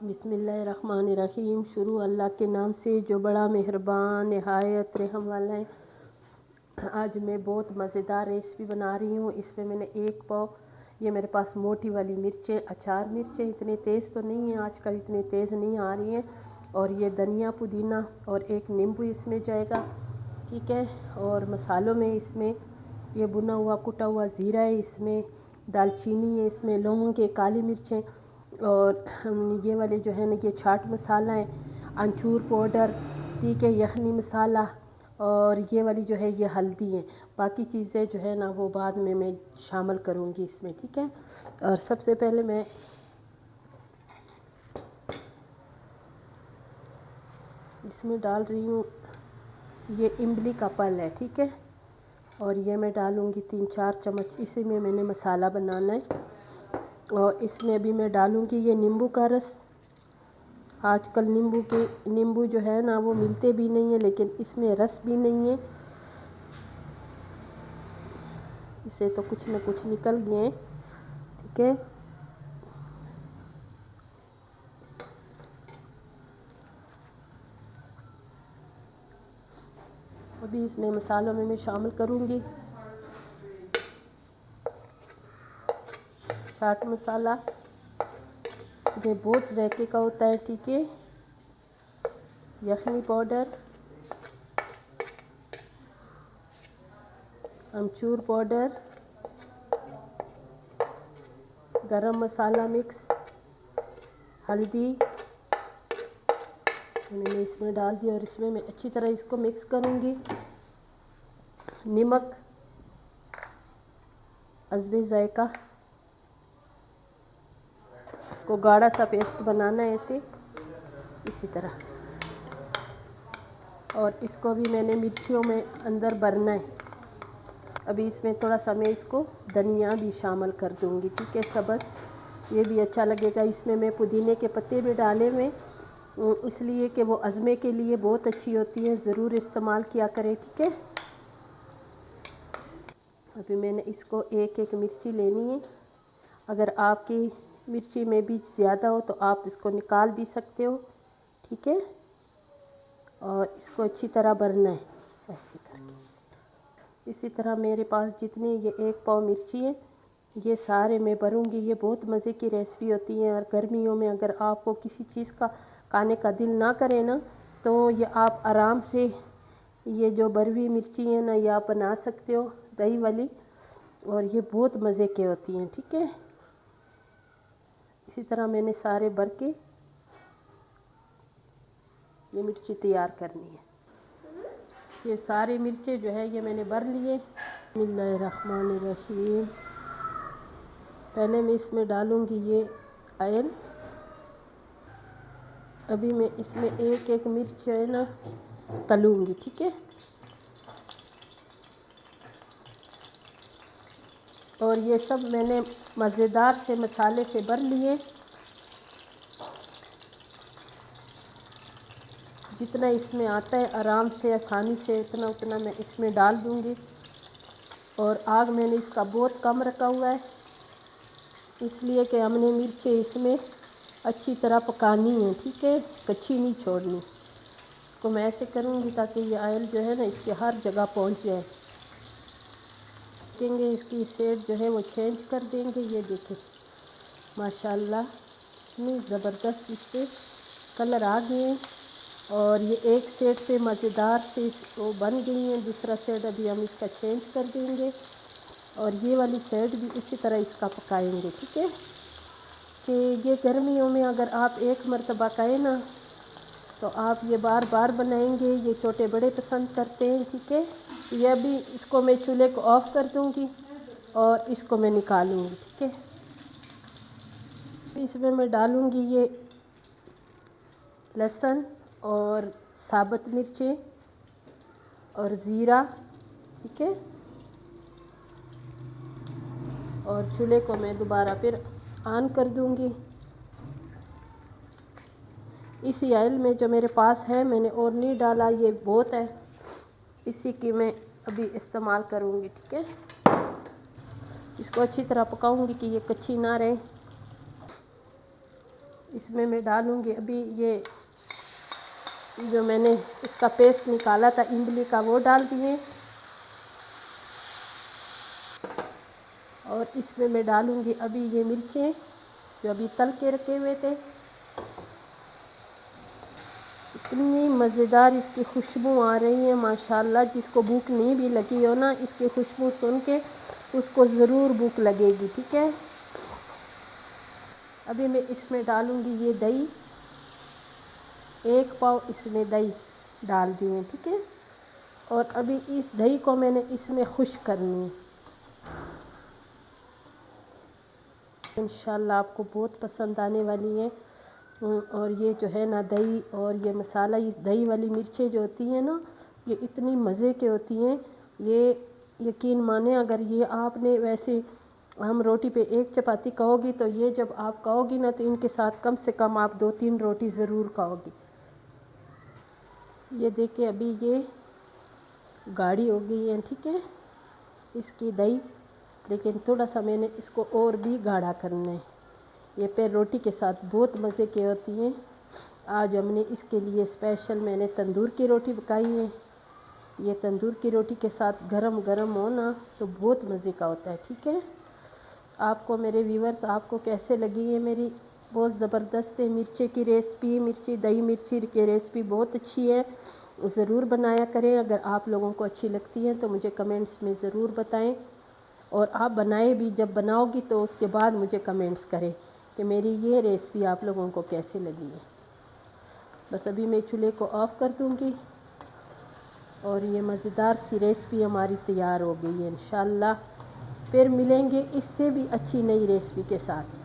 बिस्मिल्लाहिर्रहमानिर्रहीम। शुरू अल्लाह के नाम से जो बड़ा मेहरबान नहायत रहम वाला है। आज मैं बहुत मज़ेदार रेसिपी बना रही हूँ। इसमें मैंने 1 पाव, ये मेरे पास मोटी वाली मिर्चें, अचार मिर्चें, इतनी तेज़ तो नहीं है आजकल, इतनी तेज़ नहीं आ रही हैं। और ये धनिया पुदीना और 1 नींबू इसमें जाएगा, ठीक है। और मसालों में इसमें ये भुना हुआ कुटा हुआ ज़ीरा है, इसमें दालचीनी है, इसमें लौंग है, काली मिर्चें, और ये वाले जो है ना ये चाट मसाला है, अमचूर पाउडर, ठीक है, यखनी मसाला, और ये वाली जो है ये हल्दी है। बाकी चीज़ें जो है ना वो बाद में मैं शामिल करूँगी इसमें, ठीक है। और सबसे पहले मैं इसमें डाल रही हूँ, ये इमली का पल है, ठीक है। और ये मैं डालूँगी 3-4 चम्मच, इसी में मैंने मसाला बनाना है। और इसमें अभी मैं डालूँगी ये नींबू का रस। आजकल नींबू जो है ना वो मिलते भी नहीं है, लेकिन इसमें रस भी नहीं है, इससे तो कुछ न कुछ निकल गए, ठीक है। अभी इसमें मसालों में मैं शामिल करूँगी चाट मसाला, इसमें बहुत जायके का होता है, ठीक है। यखनी पाउडर, अमचूर पाउडर, गरम मसाला मिक्स, हल्दी मैंने इसमें डाल दिया। और इसमें मैं अच्छी तरह इसको मिक्स करूँगी। नमक, हस्बे जायका, को गाढ़ा सा पेस्ट बनाना है ऐसे, इसी तरह। और इसको भी मैंने मिर्चियों में अंदर भरना है। अभी इसमें थोड़ा सा मैं इसको धनिया भी शामिल कर दूँगी, ठीक है, सब्ज़, ये भी अच्छा लगेगा। इसमें मैं पुदीने के पत्ते भी डाले हुए, इसलिए कि वो अज़मे के लिए बहुत अच्छी होती है, ज़रूर इस्तेमाल किया करें, ठीक है। अभी मैंने इसको एक मिर्ची लेनी है। अगर आपकी मिर्ची में भी ज़्यादा हो तो आप इसको निकाल भी सकते हो, ठीक है। और इसको अच्छी तरह भरना है ऐसे करके। इसी तरह मेरे पास जितनी ये 1 पाव मिर्ची है ये सारे मैं भरूँगी। ये बहुत मज़े की रेसिपी होती है। और गर्मियों में अगर आपको किसी चीज़ का खाने का दिल ना करे ना, तो ये आप आराम से ये जो भरी हुई मिर्ची है ना ये आप बना सकते हो, दही वाली, और ये बहुत मज़े की होती हैं, ठीक है। इसी तरह मैंने सारे भर के ये मिर्ची तैयार करनी है। ये सारे मिर्चे जो है ये मैंने भर लिए। बिस्मिल्लाहिर्रहमानिर्रहीम। पहले मैं इसमें डालूँगी ये ऑयल। अभी मैं इसमें एक मिर्च है ना तलूँगी, ठीक है। और ये सब मैंने मज़ेदार से मसाले से भर लिए। जितना इसमें आता है आराम से आसानी से उतना मैं इसमें डाल दूँगी। और आग मैंने इसका बहुत कम रखा हुआ है, इसलिए कि हमने मिर्चें इसमें अच्छी तरह पकानी है, ठीक है, कच्ची नहीं छोड़नी। इसको मैं ऐसे करूँगी ताकि ये ऑयल जो है ना इसके हर जगह पहुँच जाए। देखेंगे इसकी शेड जो है वो चेंज कर देंगे। ये देखें माशाल्लाह इतनी ज़बरदस्त इससे कलर आ गए हैं। और ये एक साइड पे मज़ेदार से वो बन गई हैं, दूसरा साइड अभी हम इसका चेंज कर देंगे। और ये वाली साइड भी इसी तरह इसका पकाएंगे, ठीक है। कि ये गर्मियों में अगर आप एक मरतबा खाएं ना तो आप ये बार बार बनाएंगे। ये छोटे बड़े पसंद करते हैं, ठीक है। ये अभी इसको मैं चूल्हे को ऑफ़ कर दूंगी और इसको मैं निकालूंगी, ठीक है। इसमें मैं डालूंगी ये लहसुन और साबुत मिर्चें और ज़ीरा, ठीक है। और चूल्हे को मैं दोबारा फिर ऑन कर दूंगी। इसी ऑयल में जो मेरे पास है मैंने और नहीं डाला, ये बहुत है, इसी की मैं अभी इस्तेमाल करूंगी, ठीक है। इसको अच्छी तरह पकाऊंगी कि ये कच्ची ना रहे। इसमें मैं डालूँगी अभी ये जो मैंने इसका पेस्ट निकाला था इमली का, वो डाल दिए। और इसमें मैं डालूँगी अभी ये मिर्चें जो अभी तल के रखे हुए थे। इतनी मज़ेदार इसकी खुशबू आ रही है माशाल्लाह, जिसको भूख नहीं भी लगी हो ना, इसकी खुशबू सुन के उसको ज़रूर भूख लगेगी। ठीक है, अभी मैं इसमें डालूँगी ये दही, 1 पाव इसमें दही डाल दिए। ठीक है, और अभी इस दही को मैंने इसमें खुश्क करनी है। इंशाल्लाह आपको बहुत पसंद आने वाली है। और ये जो है ना दही और ये मसाला, ये दही वाली मिर्चें जो होती हैं ना, ये इतनी मज़े की होती हैं। ये यकीन माने, अगर ये आपने वैसे हम रोटी पे 1 चपाती खाओगी, तो ये जब आप खाओगी ना तो इनके साथ कम से कम आप 2-3 रोटी ज़रूर खाओगी। ये देखिए अभी ये गाढ़ी हो गई है। ठीक है, इसकी दही, लेकिन थोड़ा सा मैंने इसको और भी गाढ़ा करना है। ये फिर रोटी के साथ बहुत मज़े की होती हैं। आज हमने इसके लिए स्पेशल मैंने तंदूर की रोटी पकाई है। ये तंदूर की रोटी के साथ गरम गरम हो ना तो बहुत मज़े का होता है। ठीक है, आपको मेरे व्यूअर्स आपको कैसे लगी है मेरी? बहुत ज़बरदस्त है मिर्ची की रेसिपी, मिर्ची दही मिर्ची की रेसिपी बहुत अच्छी है, ज़रूर बनाया करें। अगर आप लोगों को अच्छी लगती है तो मुझे कमेंट्स में ज़रूर बताएं, और आप बनाए भी, जब बनाओगी तो उसके बाद मुझे कमेंट्स करें कि मेरी ये रेसिपी आप लोगों को कैसे लगी है। बस अभी मैं चूल्हे को ऑफ़ कर दूँगी और ये मज़ेदार सी रेसिपी हमारी तैयार हो गई है। इंशाल्लाह फिर मिलेंगे इससे भी अच्छी नई रेसिपी के साथ।